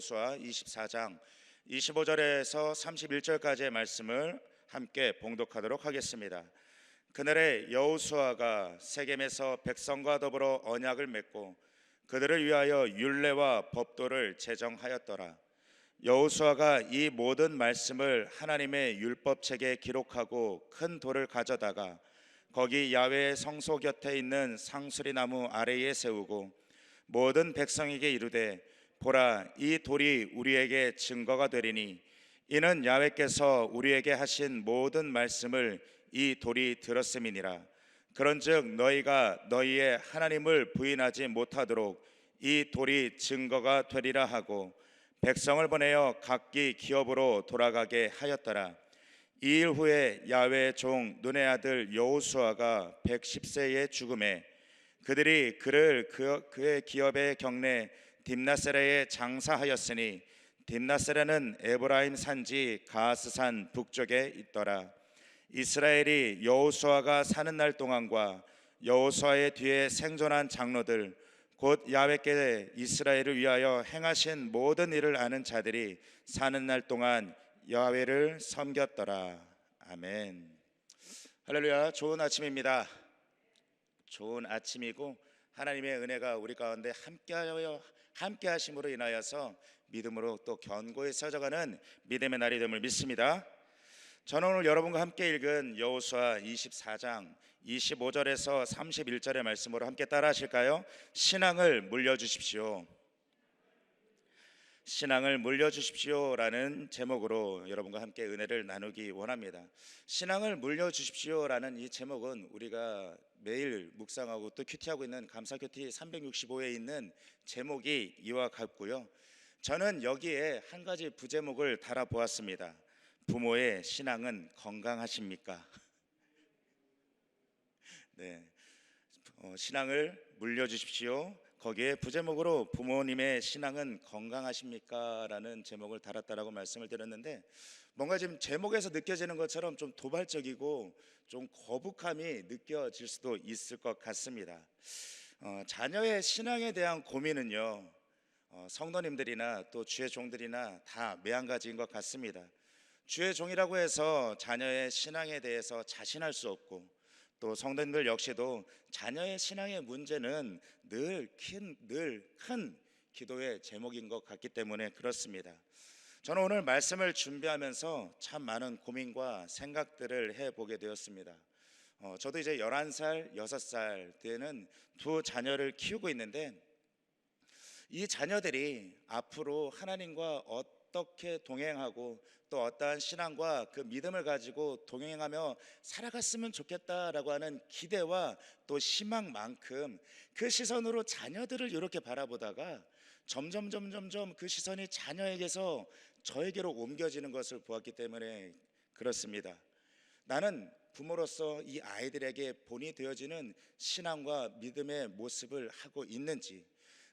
여호수아 24장 25절에서 31절까지의 말씀을 함께 봉독하도록 하겠습니다. 그날에 여호수아가 세겜에서 백성과 더불어 언약을 맺고 그들을 위하여 율례와 법도를 제정하였더라. 여호수아가 이 모든 말씀을 하나님의 율법책에 기록하고 큰 돌을 가져다가 거기 야훼의 성소 곁에 있는 상수리 나무 아래에 세우고 모든 백성에게 이르되 보라, 이 돌이 우리에게 증거가 되리니 이는 야훼께서 우리에게 하신 모든 말씀을 이 돌이 들었음이니라. 그런즉 너희가 너희의 하나님을 부인하지 못하도록 이 돌이 증거가 되리라 하고 백성을 보내어 각기 기업으로 돌아가게 하였더라. 이 일 후에 야훼의 종 눈의 아들 여호수아가 110세에 죽음에 그들이 그를 그의 기업의 경내 딥나세라에 장사하였으니 딥나세라는 에브라임 산지 가스산 북쪽에 있더라. 이스라엘이 여호수아가 사는 날 동안과 여호수아의 뒤에 생존한 장로들 곧 야훼께 이스라엘을 위하여 행하신 모든 일을 아는 자들이 사는 날 동안 야훼를 섬겼더라. 아멘. 할렐루야. 좋은 아침입니다. 좋은 아침이고 하나님의 은혜가 우리 가운데 함께 하심으로 인하여서 믿음으로 또 견고히 서져가는 믿음의 날이 됨을 믿습니다. 저는 오늘 여러분과 함께 읽은 여호수아 24장 25절에서 31절의 말씀으로 함께 따라 하실까요? 신앙을 물려주십시오. 신앙을 물려주십시오라는 제목으로 여러분과 함께 은혜를 나누기 원합니다. 신앙을 물려주십시오라는 이 제목은 우리가 매일 묵상하고 또 큐티하고 있는 감사 큐티 365에 있는 제목이 이와 같고요. 저는 여기에 한 가지 부제목을 달아보았습니다. 부모의 신앙은 건강하십니까? 네, 신앙을 물려주십시오. 거기에 부제목으로 부모님의 신앙은 건강하십니까? 라는 제목을 달았다라고 말씀을 드렸는데 뭔가 지금 제목에서 느껴지는 것처럼 좀 도발적이고 좀 거북함이 느껴질 수도 있을 것 같습니다. 자녀의 신앙에 대한 고민은요, 성도님들이나 또 주의 종들이나 다 매한가지인 것 같습니다. 주의 종이라고 해서 자녀의 신앙에 대해서 자신할 수 없고 또 성도님들 역시도 자녀의 신앙의 문제는 늘 큰 기도의 제목인 것 같기 때문에 그렇습니다. 저는 오늘 말씀을 준비하면서 참 많은 고민과 생각들을 해보게 되었습니다. 저도 이제 11살, 6살 때는 두 자녀를 키우고 있는데 이 자녀들이 앞으로 하나님과 어떻게 동행하고 또 어떠한 신앙과 그 믿음을 가지고 동행하며 살아갔으면 좋겠다라고 하는 기대와 또 희망만큼 그 시선으로 자녀들을 이렇게 바라보다가 점점 그 시선이 자녀에게서 저에게로 옮겨지는 것을 보았기 때문에 그렇습니다. 나는 부모로서 이 아이들에게 본이 되어지는 신앙과 믿음의 모습을 하고 있는지,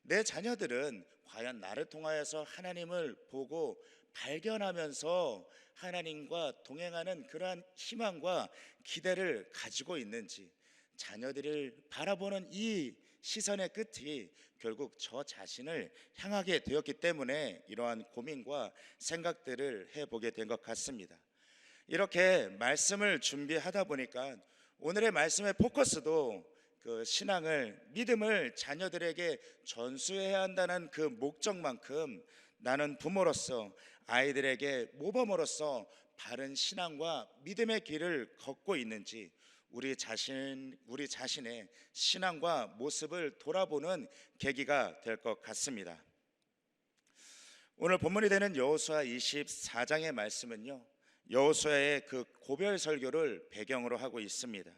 내 자녀들은 과연 나를 통하여서 하나님을 보고 발견하면서 하나님과 동행하는 그러한 희망과 기대를 가지고 있는지, 자녀들을 바라보는 이 시선의 끝이 결국 저 자신을 향하게 되었기 때문에 이러한 고민과 생각들을 해보게 된 것 같습니다. 이렇게 말씀을 준비하다 보니까 오늘의 말씀의 포커스도 그 신앙을, 믿음을 자녀들에게 전수해야 한다는 그 목적만큼 나는 부모로서 아이들에게 모범으로서 바른 신앙과 믿음의 길을 걷고 있는지 우리 자신의 신앙과 모습을 돌아보는 계기가 될 것 같습니다. 오늘 본문이 되는 여호수아 24장의 말씀은요, 여호수아의 그 고별 설교를 배경으로 하고 있습니다.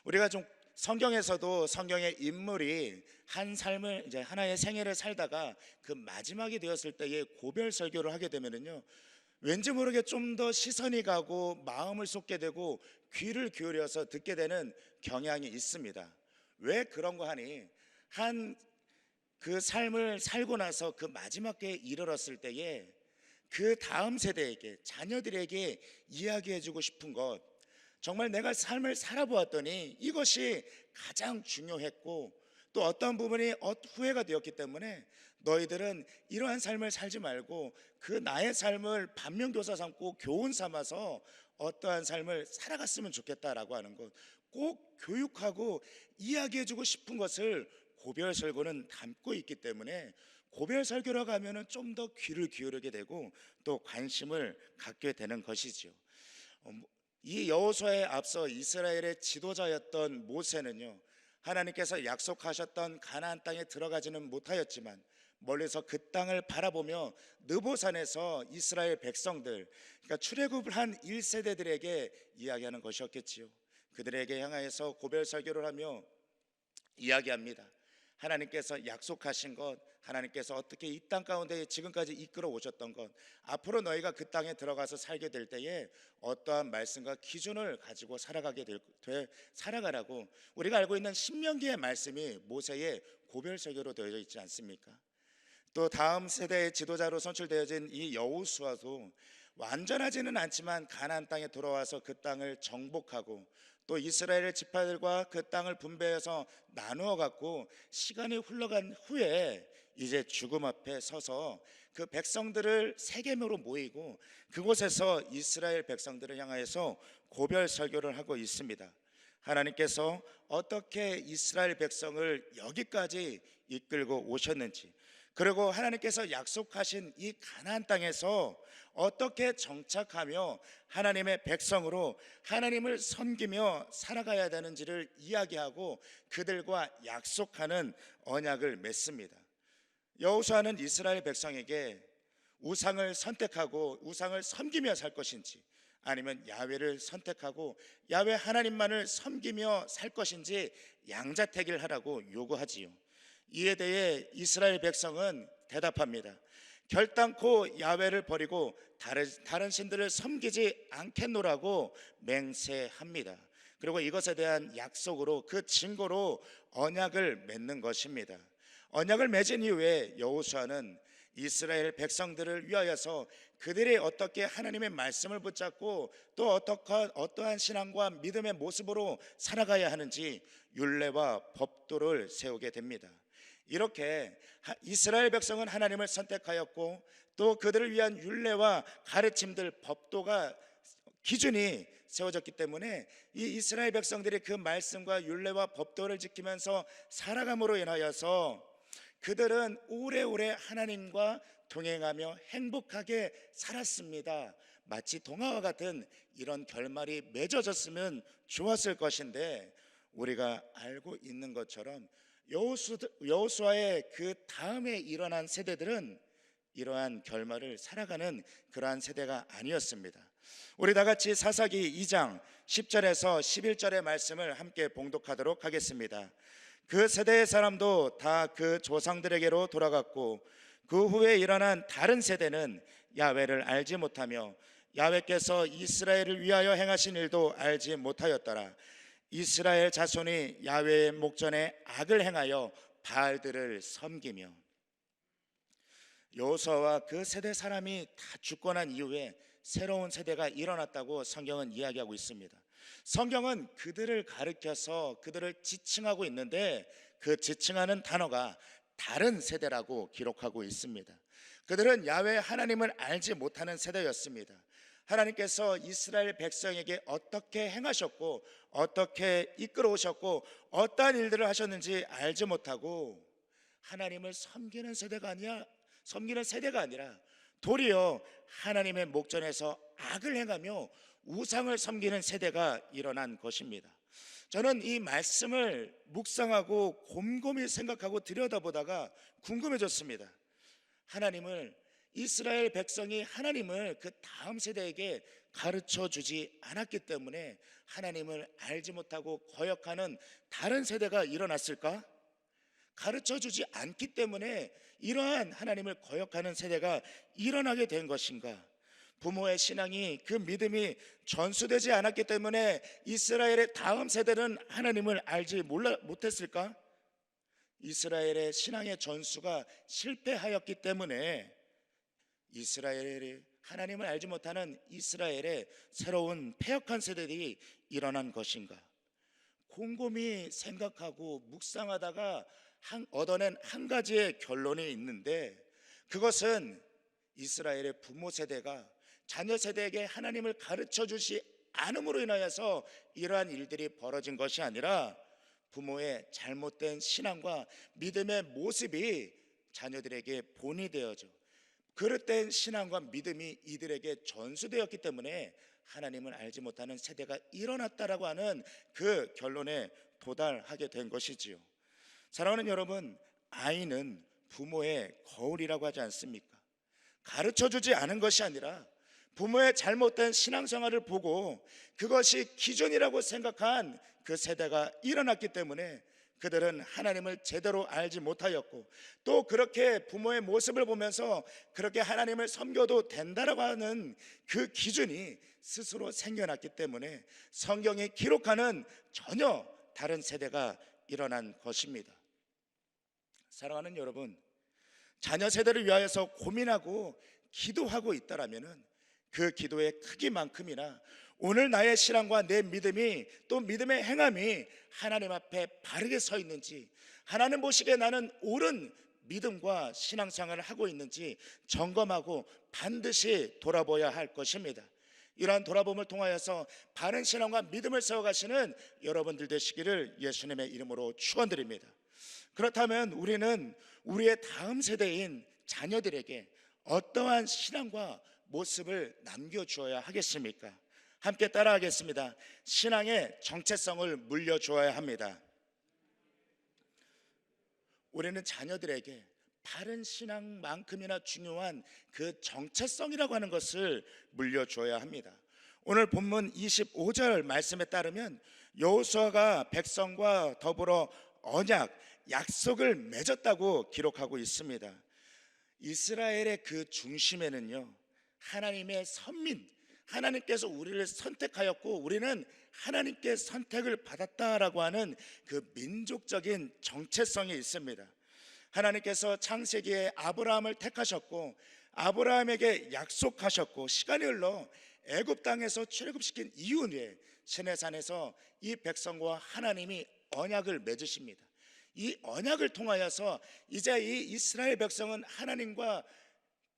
우리가 좀 성경에서도 성경의 인물이 한 삶을, 이제 하나의 생애를 살다가 그 마지막이 되었을 때의 고별 설교를 하게 되면은요, 왠지 모르게 좀 더 시선이 가고 마음을 쏟게 되고 귀를 기울여서 듣게 되는 경향이 있습니다. 왜 그런가 하니, 한 그 삶을 살고 나서 그 마지막에 이르렀을 때에 그 다음 세대에게, 자녀들에게 이야기해주고 싶은 것, 정말 내가 삶을 살아보았더니 이것이 가장 중요했고 또 어떤 부분이 후회가 되었기 때문에 너희들은 이러한 삶을 살지 말고 그 나의 삶을 반면교사 삼고 교훈 삼아서 어떠한 삶을 살아갔으면 좋겠다라고 하는 것, 꼭 교육하고 이야기해주고 싶은 것을 고별설교는 담고 있기 때문에 고별설교라고 하면은 좀 더 귀를 기울이게 되고 또 관심을 갖게 되는 것이지요. 이 여호수아에 앞서 이스라엘의 지도자였던 모세는요, 하나님께서 약속하셨던 가나안 땅에 들어가지는 못하였지만 멀리서 그 땅을 바라보며 느보산에서 이스라엘 백성들, 그러니까 출애굽을 한 1세대들에게 이야기하는 것이었겠지요. 그들에게 향하여서 고별 설교를 하며 이야기합니다. 하나님께서 약속하신 것, 하나님께서 어떻게 이 땅 가운데 지금까지 이끌어 오셨던 것, 앞으로 너희가 그 땅에 들어가서 살게 될 때에 어떠한 말씀과 기준을 가지고 살아가라고 우리가 알고 있는 신명기의 말씀이 모세의 고별 설교로 되어져 있지 않습니까? 또 다음 세대의 지도자로 선출되어진 이 여호수아도 완전하지는 않지만 가나안 땅에 들어와서 그 땅을 정복하고 또 이스라엘 지파들과 그 땅을 분배해서 나누어 갖고 시간이 흘러간 후에 이제 죽음 앞에 서서 그 백성들을 세겜으로 모이고 그곳에서 이스라엘 백성들을 향하여서 고별 설교를 하고 있습니다. 하나님께서 어떻게 이스라엘 백성을 여기까지 이끌고 오셨는지, 그리고 하나님께서 약속하신 이 가나안 땅에서 어떻게 정착하며 하나님의 백성으로 하나님을 섬기며 살아가야 되는지를 이야기하고 그들과 약속하는 언약을 맺습니다. 여호수아는 이스라엘 백성에게 우상을 선택하고 우상을 섬기며 살 것인지 아니면 야훼를 선택하고 야훼 하나님만을 섬기며 살 것인지 양자택일 하라고 요구하지요. 이에 대해 이스라엘 백성은 대답합니다. 결단코 야훼를 버리고 다른 신들을 섬기지 않겠노라고 맹세합니다. 그리고 이것에 대한 약속으로 그 증거로 언약을 맺는 것입니다. 언약을 맺은 이후에 여호수아는 이스라엘 백성들을 위하여서 그들이 어떻게 하나님의 말씀을 붙잡고 또 어떠한 신앙과 믿음의 모습으로 살아가야 하는지 율례와 법도를 세우게 됩니다. 이렇게 이스라엘 백성은 하나님을 선택하였고 또 그들을 위한 율례와 가르침들, 법도가 기준이 세워졌기 때문에 이 이스라엘 백성들이 그 말씀과 율례와 법도를 지키면서 살아감으로 인하여서 그들은 오래오래 하나님과 동행하며 행복하게 살았습니다. 마치 동화와 같은 이런 결말이 맺어졌으면 좋았을 것인데 우리가 알고 있는 것처럼 여호수아의 그 다음에 일어난 세대들은 이러한 결말을 살아가는 그러한 세대가 아니었습니다. 우리 다 같이 사사기 2장 10절에서 11절의 말씀을 함께 봉독하도록 하겠습니다. 그 세대의 사람도 다 그 조상들에게로 돌아갔고 그 후에 일어난 다른 세대는 야훼를 알지 못하며 야훼께서 이스라엘을 위하여 행하신 일도 알지 못하였더라. 이스라엘 자손이 야훼의 목전에 악을 행하여 바알들을 섬기며. 여호수아와 그 세대 사람이 다 죽고 난 이후에 새로운 세대가 일어났다고 성경은 이야기하고 있습니다. 성경은 그들을 가리켜서 그들을 지칭하고 있는데 그 지칭하는 단어가 다른 세대라고 기록하고 있습니다. 그들은 야훼 하나님을 알지 못하는 세대였습니다. 하나님께서 이스라엘 백성에게 어떻게 행하셨고 어떻게 이끌어 오셨고 어떠한 일들을 하셨는지 알지 못하고 하나님을 섬기는 세대가 아니라 도리어 하나님의 목전에서 악을 행하며 우상을 섬기는 세대가 일어난 것입니다. 저는 이 말씀을 묵상하고 곰곰이 생각하고 들여다보다가 궁금해졌습니다. 이스라엘 백성이 하나님을 그 다음 세대에게 가르쳐 주지 않았기 때문에 하나님을 알지 못하고 거역하는 다른 세대가 일어났을까? 가르쳐 주지 않기 때문에 이러한 하나님을 거역하는 세대가 일어나게 된 것인가? 부모의 신앙이, 그 믿음이 전수되지 않았기 때문에 이스라엘의 다음 세대는 하나님을 알지 못했을까? 이스라엘의 신앙의 전수가 실패하였기 때문에 이스라엘이 하나님을 알지 못하는 이스라엘의 새로운 패역한 세대들이 일어난 것인가? 곰곰이 생각하고 묵상하다가 얻어낸 한 가지의 결론이 있는데, 그것은 이스라엘의 부모 세대가 자녀 세대에게 하나님을 가르쳐 주지 않음으로 인하여서 이러한 일들이 벌어진 것이 아니라 부모의 잘못된 신앙과 믿음의 모습이 자녀들에게 본이 되어져 그릇된 신앙과 믿음이 이들에게 전수되었기 때문에 하나님을 알지 못하는 세대가 일어났다라고 하는 그 결론에 도달하게 된 것이지요. 사랑하는 여러분, 아이는 부모의 거울이라고 하지 않습니까? 가르쳐주지 않은 것이 아니라 부모의 잘못된 신앙생활을 보고 그것이 기준이라고 생각한 그 세대가 일어났기 때문에 그들은 하나님을 제대로 알지 못하였고, 또 그렇게 부모의 모습을 보면서 그렇게 하나님을 섬겨도 된다라고 하는 그 기준이 스스로 생겨났기 때문에 성경이 기록하는 전혀 다른 세대가 일어난 것입니다. 사랑하는 여러분, 자녀 세대를 위하여서 고민하고 기도하고 있다라면은 그 기도의 크기만큼이나 오늘 나의 신앙과 내 믿음이, 또 믿음의 행함이 하나님 앞에 바르게 서 있는지, 하나님 보시기에 나는 옳은 믿음과 신앙생활을 하고 있는지 점검하고 반드시 돌아보아야 할 것입니다. 이러한 돌아봄을 통하여서 바른 신앙과 믿음을 세워가시는 여러분들 되시기를 예수님의 이름으로 축원드립니다. 그렇다면 우리는 우리의 다음 세대인 자녀들에게 어떠한 신앙과 모습을 남겨주어야 하겠습니까? 함께 따라하겠습니다. 신앙의 정체성을 물려주어야 합니다. 우리는 자녀들에게 바른 신앙만큼이나 중요한 그 정체성이라고 하는 것을 물려줘야 합니다. 오늘 본문 25절 말씀에 따르면 여호수아가 백성과 더불어 언약, 약속을 맺었다고 기록하고 있습니다. 이스라엘의 그 중심에는요, 하나님의 선민, 하나님께서 우리를 선택하였고 우리는 하나님께 선택을 받았다라고 하는 그 민족적인 정체성이 있습니다. 하나님께서 창세기에 아브라함을 택하셨고 아브라함에게 약속하셨고, 시간이 흘러 애굽 땅에서 출애굽시킨 이후에 시내산에서 이 백성과 하나님이 언약을 맺으십니다. 이 언약을 통하여서 이제 이 이스라엘 백성은 하나님과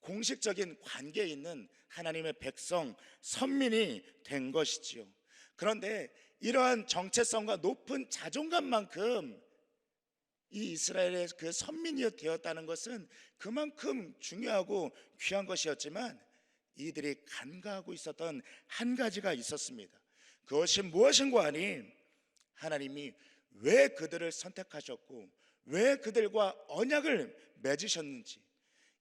공식적인 관계에 있는 하나님의 백성, 선민이 된 것이지요. 그런데 이러한 정체성과 높은 자존감만큼 이 이스라엘의 그 선민이 되었다는 것은 그만큼 중요하고 귀한 것이었지만, 이들이 간과하고 있었던 한 가지가 있었습니다. 그것이 무엇인가 하니, 하나님이 왜 그들을 선택하셨고 왜 그들과 언약을 맺으셨는지,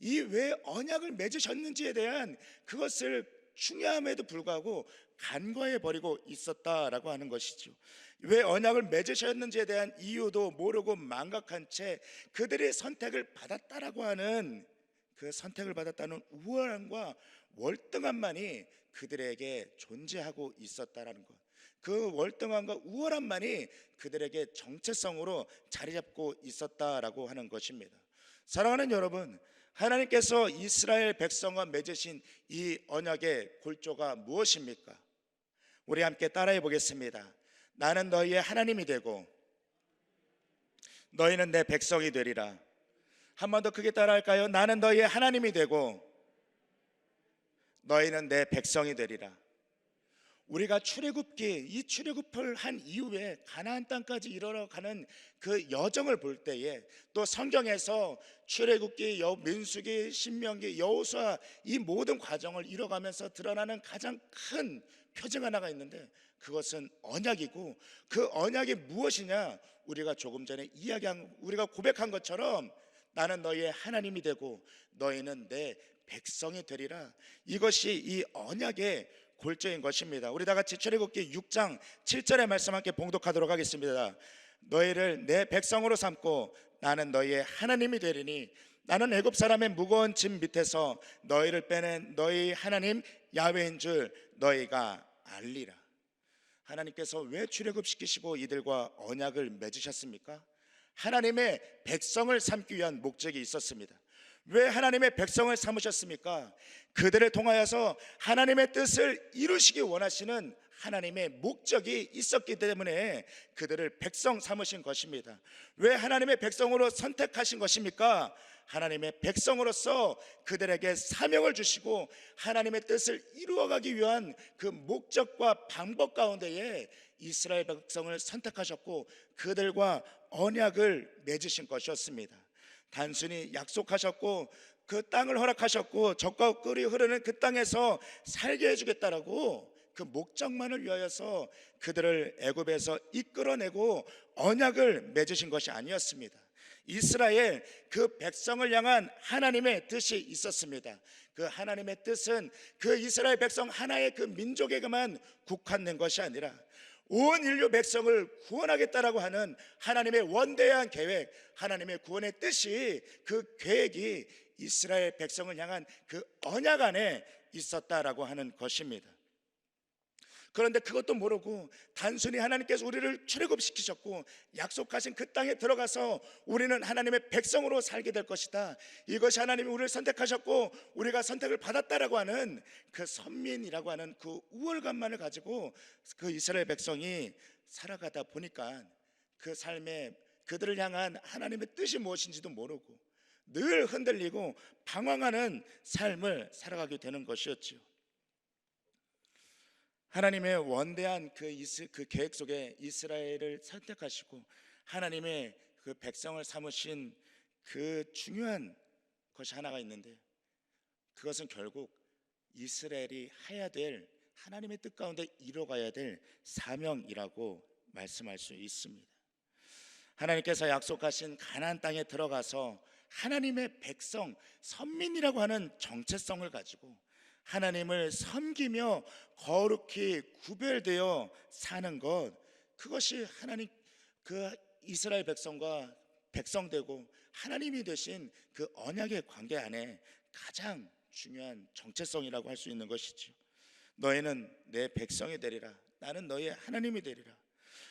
이 왜 언약을 맺으셨는지에 대한 그것을 중요함에도 불구하고 간과해 버리고 있었다라고 하는 것이죠. 왜 언약을 맺으셨는지에 대한 이유도 모르고 망각한 채 그들의 선택을 받았다라고 하는, 그 선택을 받았다는 우월함과 월등함만이 그들에게 존재하고 있었다라는 것, 그 월등함과 우월함만이 그들에게 정체성으로 자리 잡고 있었다라고 하는 것입니다. 사랑하는 여러분, 하나님께서 이스라엘 백성과 맺으신 이 언약의 골조가 무엇입니까? 우리 함께 따라해 보겠습니다. 나는 너희의 하나님이 되고 너희는 내 백성이 되리라. 한 번 더 크게 따라할까요? 나는 너희의 하나님이 되고 너희는 내 백성이 되리라. 우리가 이 출애굽을 한 이후에 가나안 땅까지 이르러가는 그 여정을 볼 때에, 또 성경에서 출애굽기, 민수기, 신명기, 여호수아 이 모든 과정을 이뤄가면서 드러나는 가장 큰 표징 하나가 있는데, 그것은 언약이고, 그 언약이 무엇이냐? 우리가 조금 전에 우리가 고백한 것처럼 나는 너희의 하나님이 되고 너희는 내 백성이 되리라. 이것이 이 언약의 골조인 것입니다. 우리 다 같이 출애굽기 6장 7절의 말씀 함께 봉독하도록 하겠습니다. 너희를 내 백성으로 삼고 나는 너희의 하나님이 되리니 나는 애굽 사람의 무거운 짐 밑에서 너희를 빼낸 너희 하나님 야훼인 줄 너희가 알리라. 하나님께서 왜 출애굽시키시고 이들과 언약을 맺으셨습니까? 하나님의 백성을 삼기 위한 목적이 있었습니다. 왜 하나님의 백성을 삼으셨습니까? 그들을 통하여서 하나님의 뜻을 이루시기 원하시는 하나님의 목적이 있었기 때문에 그들을 백성 삼으신 것입니다. 왜 하나님의 백성으로 선택하신 것입니까? 하나님의 백성으로서 그들에게 사명을 주시고 하나님의 뜻을 이루어가기 위한 그 목적과 방법 가운데에 이스라엘 백성을 선택하셨고 그들과 언약을 맺으신 것이었습니다. 단순히 약속하셨고 그 땅을 허락하셨고 적과 꿀이 흐르는 그 땅에서 살게 해주겠다라고 그 목적만을 위하여서 그들을 애굽에서 이끌어내고 언약을 맺으신 것이 아니었습니다. 이스라엘 그 백성을 향한 하나님의 뜻이 있었습니다. 그 하나님의 뜻은 그 이스라엘 백성 하나의 그 민족에게만 국한된 것이 아니라 온 인류 백성을 구원하겠다라고 하는 하나님의 원대한 계획, 하나님의 구원의 뜻이, 그 계획이 이스라엘 백성을 향한 그 언약 안에 있었다라고 하는 것입니다. 그런데 그것도 모르고 단순히 하나님께서 우리를 출애굽시키셨고 약속하신 그 땅에 들어가서 우리는 하나님의 백성으로 살게 될 것이다, 이것이 하나님이 우리를 선택하셨고 우리가 선택을 받았다라고 하는 그 선민이라고 하는 그 우월감만을 가지고 그 이스라엘 백성이 살아가다 보니까 그 삶에 그들을 향한 하나님의 뜻이 무엇인지도 모르고 늘 흔들리고 방황하는 삶을 살아가게 되는 것이었죠. 하나님의 원대한 그 계획 속에 이스라엘을 선택하시고 하나님의 그 백성을 삼으신 그 중요한 것이 하나가 있는데, 그것은 결국 이스라엘이 해야 될 하나님의 뜻 가운데 이뤄가야 될 사명이라고 말씀할 수 있습니다. 하나님께서 약속하신 가나안 땅에 들어가서 하나님의 백성, 선민이라고 하는 정체성을 가지고 하나님을 섬기며 거룩히 구별되어 사는 것, 그것이 하나님 그 이스라엘 백성과 백성되고 하나님이 되신 그 언약의 관계 안에 가장 중요한 정체성이라고 할 수 있는 것이죠. 너희는 내 백성이 되리라, 나는 너희의 하나님이 되리라.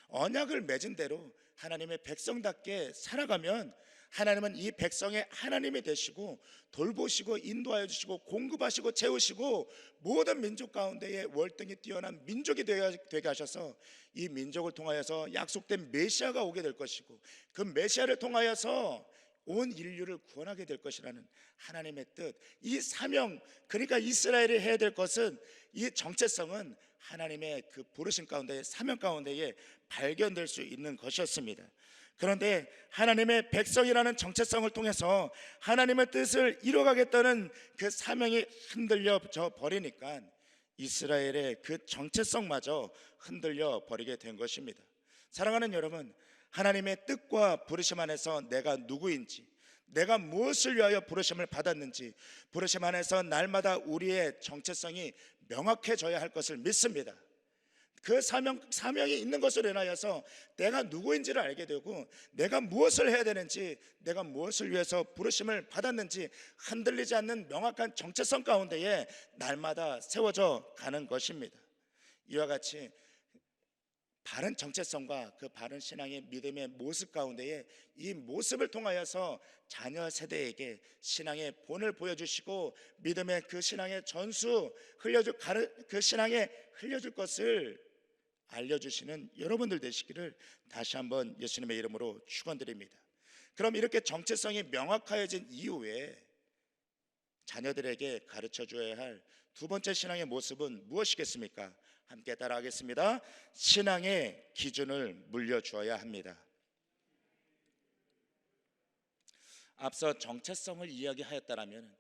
언약을 맺은 대로 하나님의 백성답게 살아가면 하나님은 이 백성의 하나님이 되시고 돌보시고 인도하여 주시고 공급하시고 채우시고 모든 민족 가운데에 월등히 뛰어난 민족이 되게 하셔서 이 민족을 통하여서 약속된 메시아가 오게 될 것이고 그 메시아를 통하여서 온 인류를 구원하게 될 것이라는 하나님의 뜻, 이 사명, 그러니까 이스라엘이 해야 될 것은, 이 정체성은 하나님의 그 부르심 가운데, 사명 가운데에 발견될 수 있는 것이었습니다. 그런데 하나님의 백성이라는 정체성을 통해서 하나님의 뜻을 이뤄가겠다는 그 사명이 흔들려져 버리니까 이스라엘의 그 정체성마저 흔들려 버리게 된 것입니다. 사랑하는 여러분, 하나님의 뜻과 부르심 안에서 내가 누구인지, 내가 무엇을 위하여 부르심을 받았는지, 부르심 안에서 날마다 우리의 정체성이 명확해져야 할 것을 믿습니다. 그 사명이 있는 것으로 인하여서 내가 누구인지를 알게 되고 내가 무엇을 해야 되는지, 내가 무엇을 위해서 부르심을 받았는지 흔들리지 않는 명확한 정체성 가운데에 날마다 세워져 가는 것입니다. 이와 같이 바른 정체성과 그 바른 신앙의 믿음의 모습 가운데에 이 모습을 통하여서 자녀 세대에게 신앙의 본을 보여주시고 믿음의 그 신앙의 전수 그 신앙에 흘려줄 것을 알려주시는 여러분들 되시기를 다시 한번 예수님의 이름으로 축원드립니다. 그럼 이렇게 정체성이 명확해진 이후에 자녀들에게 가르쳐 줘야 할 두 번째 신앙의 모습은 무엇이겠습니까? 함께 따라하겠습니다. 신앙의 기준을 물려주어야 합니다. 앞서 정체성을 이야기하였다면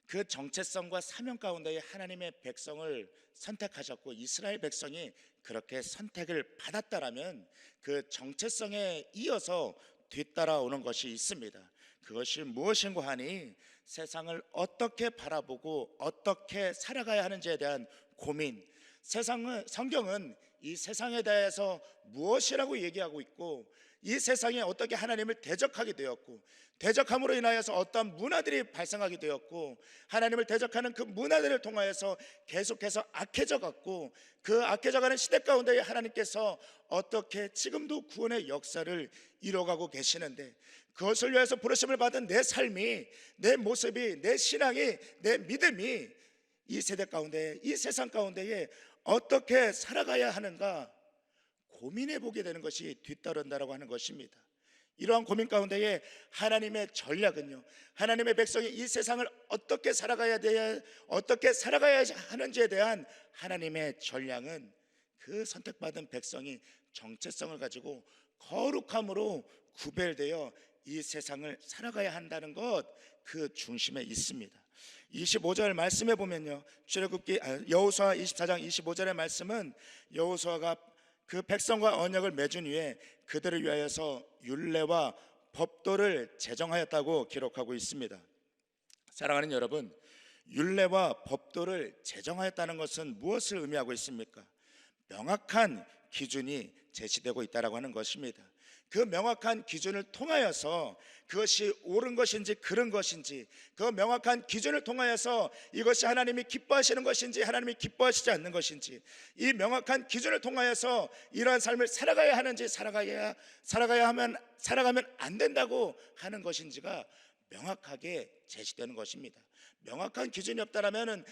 그 정체성과 사명 가운데 하나님의 백성을 선택하셨고 이스라엘 백성이 그렇게 선택을 받았다라면 그 정체성에 이어서 뒤따라오는 것이 있습니다. 그것이 무엇인가 하니 세상을 어떻게 바라보고 어떻게 살아가야 하는지에 대한 고민. 성경은 이 세상에 대해서 무엇이라고 얘기하고 있고 이 세상에 어떻게 하나님을 대적하게 되었고 대적함으로 인하여서 어떤 문화들이 발생하게 되었고 하나님을 대적하는 그 문화들을 통하여서 계속해서 악해져 갔고 그 악해져가는 시대 가운데 하나님께서 어떻게 지금도 구원의 역사를 이뤄가고 계시는데 그것을 위해서 부르심을 받은 내 삶이, 내 모습이, 내 신앙이, 내 믿음이 이 세대 가운데, 이 세상 가운데에 어떻게 살아가야 하는가 고민해 보게 되는 것이 뒤따른다라고 하는 것입니다. 이러한 고민 가운데에 하나님의 전략은요, 하나님의 백성이 이 세상을 어떻게 살아가야 하는지에 대한 하나님의 전략은 그 선택받은 백성이 정체성을 가지고 거룩함으로 구별되어 이 세상을 살아가야 한다는 것, 그 중심에 있습니다. 25절 말씀해 보면요, 출애굽기 여호수아 24장 25절의 말씀은 여호수아가 그 백성과 언약을 맺은 후에 그들을 위하여서 율례와 법도를 제정하였다고 기록하고 있습니다. 사랑하는 여러분, 율례와 법도를 제정하였다는 것은 무엇을 의미하고 있습니까? 명확한 기준이 제시되고 있다고 하는 것입니다. 그 명확한 기준을 통하여서 그것이 옳은 것인지 그른 것인지, 그 명확한 기준을 통하여서 이것이 하나님이 기뻐하시는 것인지 하나님이 기뻐하시지 않는 것인지, 이 명확한 기준을 통하여서 이러한 삶을 살아가야 하는지 살아가면 안 된다고 하는 것인지가 명확하게 제시되는 것입니다. 명확한 기준이 없다라면은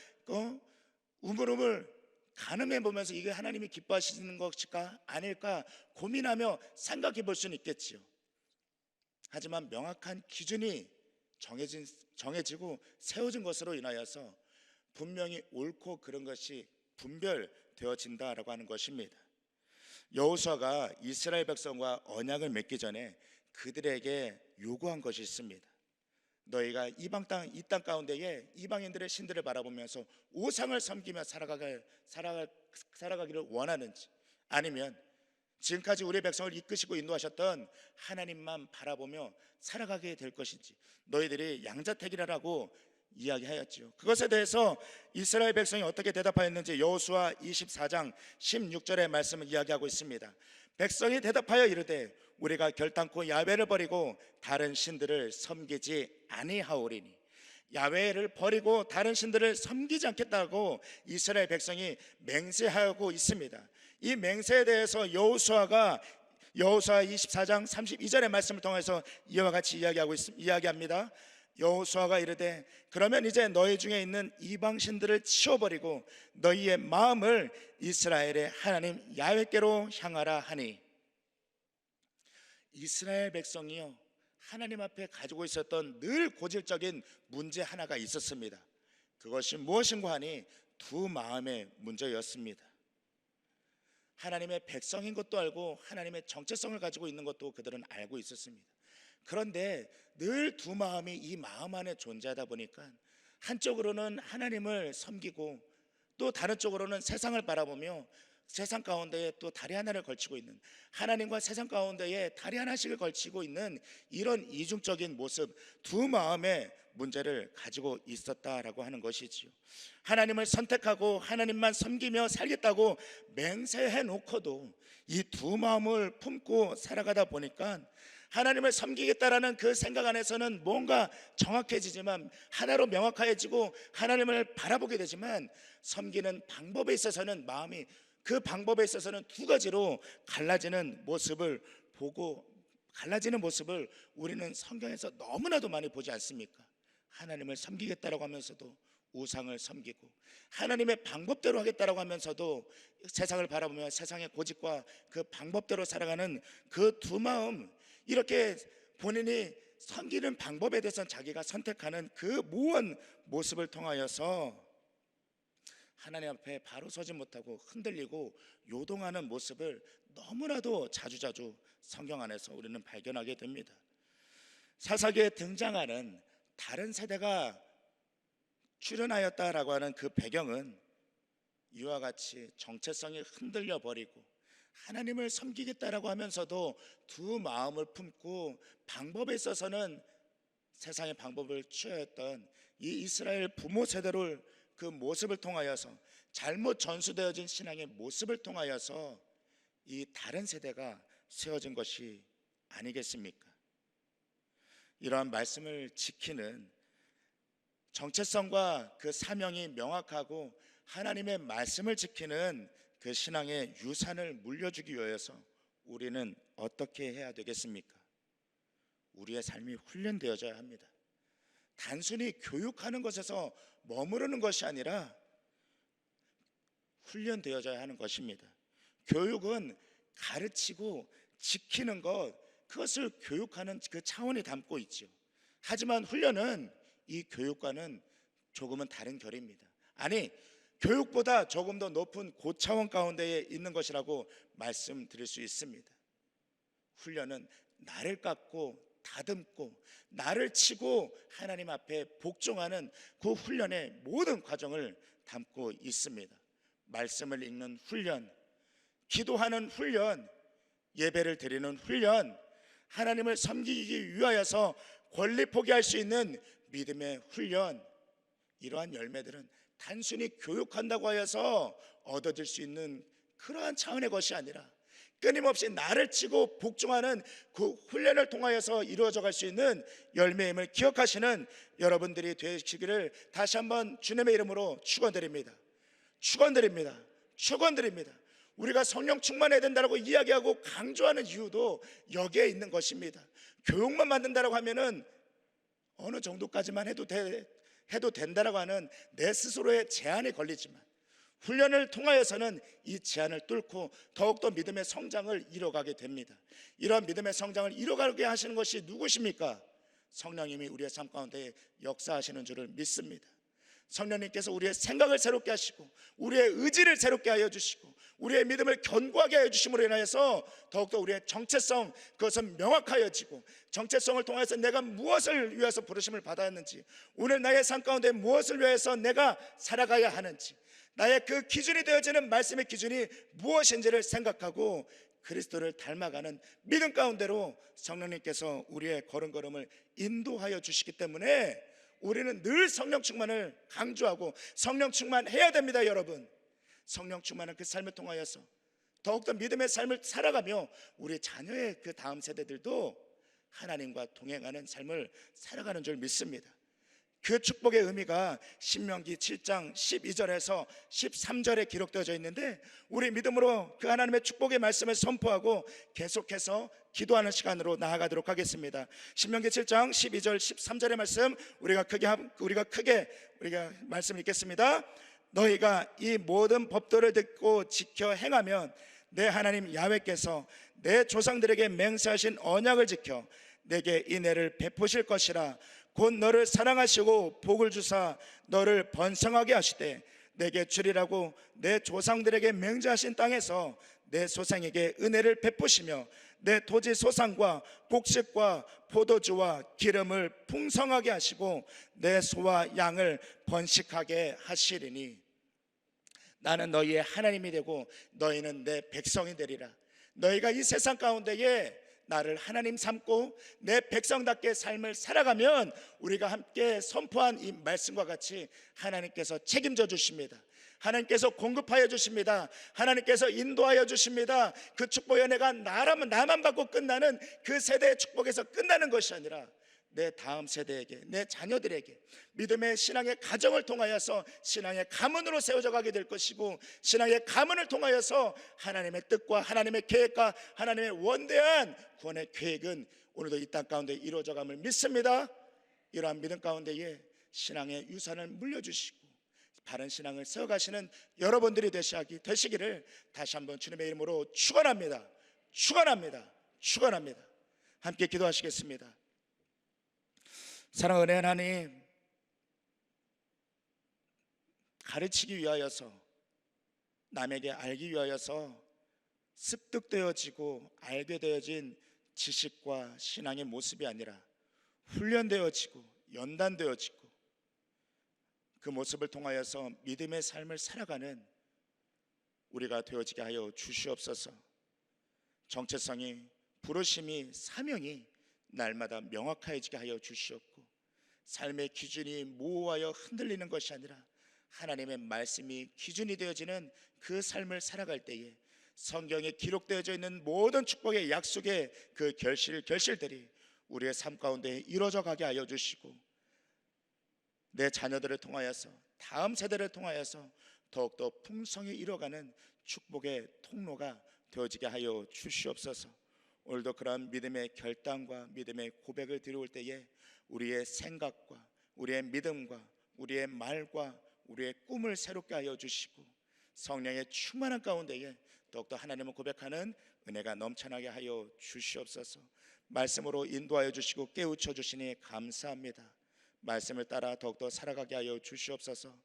우물우물 가늠해 보면서 이게 하나님이 기뻐하시는 것일까 아닐까 고민하며 생각해 볼 수는 있겠지요. 하지만 명확한 기준이 정해지고 세워진 것으로 인하여서 분명히 옳고 그른 것이 분별되어진다라고 하는 것입니다. 여호수아가 이스라엘 백성과 언약을 맺기 전에 그들에게 요구한 것이 있습니다. 너희가 이 땅 가운데에 이방인들의 신들을 바라보면서 우상을 섬기며 살아가기를 원하는지, 아니면 지금까지 우리 백성을 이끄시고 인도하셨던 하나님만 바라보며 살아가게 될 것인지, 너희들이 양자택일하라고 이야기하였지요. 그것에 대해서 이스라엘 백성이 어떻게 대답하였는지 여호수아 24장 16절의 말씀을 이야기하고 있습니다. 백성이 대답하여 이르되 우리가 결단코 야훼를 버리고 다른 신들을 섬기지 아니하오리니, 야훼를 버리고 다른 신들을 섬기지 않겠다고 이스라엘 백성이 맹세하고 있습니다. 이 맹세에 대해서 여호수아 24장 32절의 말씀을 통해서 이와 같이 이야기합니다. 여호수아가 이르되 그러면 이제 너희 중에 있는 이방 신들을 치워버리고 너희의 마음을 이스라엘의 하나님 야훼께로 향하라 하니, 이스라엘 백성이요, 하나님 앞에 가지고 있었던 늘 고질적인 문제 하나가 있었습니다. 그것이 무엇인가 하니 두 마음의 문제였습니다. 하나님의 백성인 것도 알고 하나님의 정체성을 가지고 있는 것도 그들은 알고 있었습니다. 그런데 늘 두 마음이 이 마음 안에 존재하다 보니까 한쪽으로는 하나님을 섬기고 또 다른 쪽으로는 세상을 바라보며 세상 가운데에 또 다리 하나를 걸치고 있는, 하나님과 세상 가운데에 다리 하나씩을 걸치고 있는 이런 이중적인 모습, 두 마음의 문제를 가지고 있었다라고 하는 것이지요. 하나님을 선택하고 하나님만 섬기며 살겠다고 맹세해 놓고도 이 두 마음을 품고 살아가다 보니까 하나님을 섬기겠다라는 그 생각 안에서는 뭔가 정확해지지만, 하나로 명확해지고 하나님을 바라보게 되지만, 섬기는 방법에 있어서는 마음이 그 방법에 있어서는 두 가지로 갈라지는 모습을 우리는 성경에서 너무나도 많이 보지 않습니까? 하나님을 섬기겠다라고 하면서도 우상을 섬기고, 하나님의 방법대로 하겠다라고 하면서도 세상을 바라보며 세상의 고집과 그 방법대로 살아가는 그 두 마음, 이렇게 본인이 섬기는 방법에 대해서 자기가 선택하는 그 모호한 모습을 통하여서 하나님 앞에 바로 서지 못하고 흔들리고 요동하는 모습을 너무나도 자주자주 성경 안에서 우리는 발견하게 됩니다. 사사기에 등장하는 다른 세대가 출현하였다라고 하는 그 배경은 이와 같이 정체성이 흔들려 버리고 하나님을 섬기겠다라고 하면서도 두 마음을 품고 방법에 있어서는 세상의 방법을 취하였던 이 이스라엘 부모 세대를 그 모습을 통하여서, 잘못 전수되어진 신앙의 모습을 통하여서 이 다른 세대가 세워진 것이 아니겠습니까? 이러한 말씀을 지키는 정체성과 그 사명이 명확하고 하나님의 말씀을 지키는 그 신앙의 유산을 물려주기 위해서 우리는 어떻게 해야 되겠습니까? 우리의 삶이 훈련되어져야 합니다. 단순히 교육하는 것에서 머무르는 것이 아니라 훈련되어져야 하는 것입니다. 교육은 가르치고 지키는 것, 그것을 교육하는 그 차원이 담고 있죠. 하지만 훈련은 이 교육과는 조금은 다른 결입니다. 아니, 교육보다 조금 더 높은 고차원 가운데에 있는 것이라고 말씀드릴 수 있습니다. 훈련은 나를 깎고 다듬고 나를 치고 하나님 앞에 복종하는 그 훈련의 모든 과정을 담고 있습니다. 말씀을 읽는 훈련, 기도하는 훈련, 예배를 드리는 훈련, 하나님을 섬기기 위하여서 권리 포기할 수 있는 믿음의 훈련, 이러한 열매들은 단순히 교육한다고 하여서 얻어질 수 있는 그러한 차원의 것이 아니라 끊임없이 나를 치고 복종하는 그 훈련을 통하여서 이루어져 갈 수 있는 열매임을 기억하시는 여러분들이 되시기를 다시 한번 주님의 이름으로 축원드립니다. 축원드립니다. 축원드립니다. 우리가 성령 충만해야 된다고 이야기하고 강조하는 이유도 여기에 있는 것입니다. 교육만 만든다고 하면은 어느 정도까지만 해도 된다라고 하는 내 스스로의 제한이 걸리지만, 훈련을 통하여서는 이 제한을 뚫고 더욱더 믿음의 성장을 이뤄가게 됩니다. 이러한 믿음의 성장을 이뤄가게 하시는 것이 누구십니까? 성령님이 우리의 삶 가운데 역사하시는 줄을 믿습니다. 성령님께서 우리의 생각을 새롭게 하시고 우리의 의지를 새롭게 하여 주시고 우리의 믿음을 견고하게 하여 주심으로 인하여서 더욱더 우리의 정체성, 그것은 명확하여지고, 정체성을 통해서 내가 무엇을 위해서 부르심을 받았는지, 오늘 나의 삶 가운데 무엇을 위해서 내가 살아가야 하는지, 나의 그 기준이 되어지는 말씀의 기준이 무엇인지를 생각하고 그리스도를 닮아가는 믿음 가운데로 성령님께서 우리의 걸음걸음을 인도하여 주시기 때문에 우리는 늘 성령 충만을 강조하고 성령 충만해야 됩니다. 여러분, 성령 충만한 그 삶을 통하여서 더욱더 믿음의 삶을 살아가며 우리 자녀의 그 다음 세대들도 하나님과 동행하는 삶을 살아가는 줄 믿습니다. 그 축복의 의미가 신명기 7장 12절에서 13절에 기록되어져 있는데, 우리 믿음으로 그 하나님의 축복의 말씀을 선포하고 계속해서 기도하는 시간으로 나아가도록 하겠습니다. 신명기 7장 12절 13절의 말씀 우리가 크게 말씀 읽겠습니다. 너희가 이 모든 법도를 듣고 지켜 행하면 내 하나님 야훼께서 내 조상들에게 맹세하신 언약을 지켜 내게 이 은혜를 베푸실 것이라. 곧 너를 사랑하시고 복을 주사 너를 번성하게 하시되 내게 주리라고 내 조상들에게 맹세하신 땅에서 내 소생에게 은혜를 베푸시며 내 토지 소산과 곡식과 포도주와 기름을 풍성하게 하시고 내 소와 양을 번식하게 하시리니 나는 너희의 하나님이 되고 너희는 내 백성이 되리라. 너희가 이 세상 가운데에 나를 하나님 삼고 내 백성답게 삶을 살아가면 우리가 함께 선포한 이 말씀과 같이 하나님께서 책임져 주십니다. 하나님께서 공급하여 주십니다. 하나님께서 인도하여 주십니다. 그 축복의 은혜가 나만 받고 끝나는 그 세대의 축복에서 끝나는 것이 아니라 내 다음 세대에게, 내 자녀들에게 믿음의 신앙의 가정을 통하여서 신앙의 가문으로 세워져 가게 될 것이고, 신앙의 가문을 통하여서 하나님의 뜻과 하나님의 계획과 하나님의 원대한 구원의 계획은 오늘도 이 땅 가운데 이루어져감을 믿습니다. 이러한 믿음 가운데에 신앙의 유산을 물려주시고 바른 신앙을 세워가시는 여러분들이 되시기를 다시 한번 주님의 이름으로 축원합니다. 축원합니다. 축원합니다. 함께 기도하시겠습니다. 사랑하는 하나님, 가르치기 위하여서, 남에게 알기 위하여서 습득되어지고 알게 되어진 지식과 신앙의 모습이 아니라 훈련되어지고 연단되어지고 그 모습을 통하여서 믿음의 삶을 살아가는 우리가 되어지게 하여 주시옵소서. 정체성이, 부르심이, 사명이 날마다 명확해지게 하여 주시옵고, 삶의 기준이 모호하여 흔들리는 것이 아니라 하나님의 말씀이 기준이 되어지는 그 삶을 살아갈 때에 성경에 기록되어져 있는 모든 축복의 약속의 그 결실들이 우리의 삶 가운데 이루어져 가게 하여 주시고, 내 자녀들을 통하여서, 다음 세대를 통하여서 더욱더 풍성히 이뤄가는 축복의 통로가 되어지게 하여 주시옵소서. 오늘도 그러한 믿음의 결단과 믿음의 고백을 드려올 때에 우리의 생각과 우리의 믿음과 우리의 말과 우리의 꿈을 새롭게 하여 주시고, 성령의 충만한 가운데에 더욱더 하나님을 고백하는 은혜가 넘쳐나게 하여 주시옵소서. 말씀으로 인도하여 주시고 깨우쳐 주시니 감사합니다. 말씀을 따라 더욱더 살아가게 하여 주시옵소서.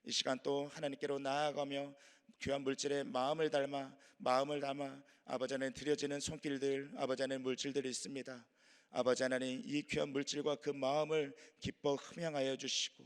이 시간 또 하나님께로 나아가며 귀한 물질에 마음을 담아 아버지 하나님 드려지는 손길들, 아버지 하나님 물질들이 있습니다. 아버지 하나님 이 귀한 물질과 그 마음을 기뻐 흠양하여 주시고,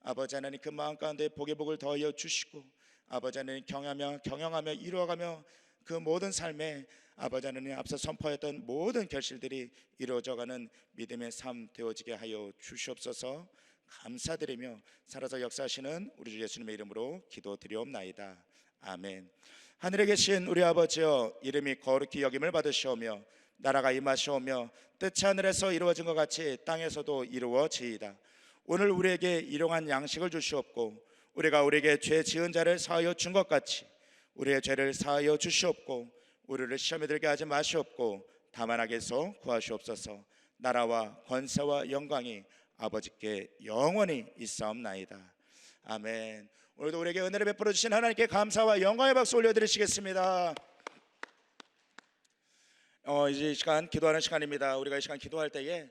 아버지 하나님 그 마음 가운데 복의 복을 더하여 주시고, 아버지 하나님 경영하며 이루어가며 그 모든 삶에 아버지 하나님 앞서 선포했던 모든 결실들이 이루어져가는 믿음의 삶 되어지게 하여 주시옵소서. 감사드리며 살아서 역사하시는 우리 주 예수님의 이름으로 기도드리옵나이다. 아멘. 하늘에 계신 우리 아버지여, 이름이 거룩히 여김을 받으시오며 나라가 임하시오며 뜻이 하늘에서 이루어진 것 같이 땅에서도 이루어지이다. 오늘 우리에게 일용할 양식을 주시옵고, 우리가 우리에게 죄 지은 자를 사하여 준 것 같이 우리의 죄를 사하여 주시옵고, 우리를 시험에 들게 하지 마시옵고 다만 악에서 구하시옵소서. 나라와 권세와 영광이 아버지께 영원히 있사옵나이다. 아멘. 오늘도 우리에게 은혜를 베풀어 주신 하나님께 감사와 영광의 박수 올려드리시겠습니다. 이제 이 시간 기도하는 시간입니다. 우리가 이 시간 기도할 때에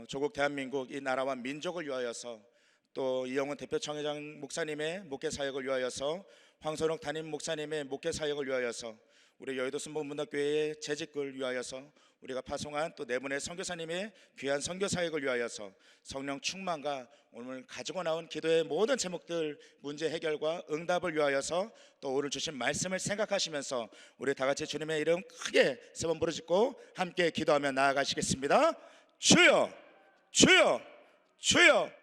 조국 대한민국 이 나라와 민족을 위하여서, 또 이영훈 대표청회장 목사님의 목회 사역을 위하여서, 황선옥 담임 목사님의 목회 사역을 위하여서, 우리 여의도 순복음문화교회의 재직을 위하여서, 우리가 파송한 또 네 분의 선교사님의 귀한 선교 사역을 위하여서, 성령 충만과 오늘 가지고 나온 기도의 모든 제목들 문제 해결과 응답을 위하여서, 또 오늘 주신 말씀을 생각하시면서 우리 다 같이 주님의 이름 크게 세 번 부르짖고 함께 기도하며 나아가시겠습니다. 주여, 주여, 주여.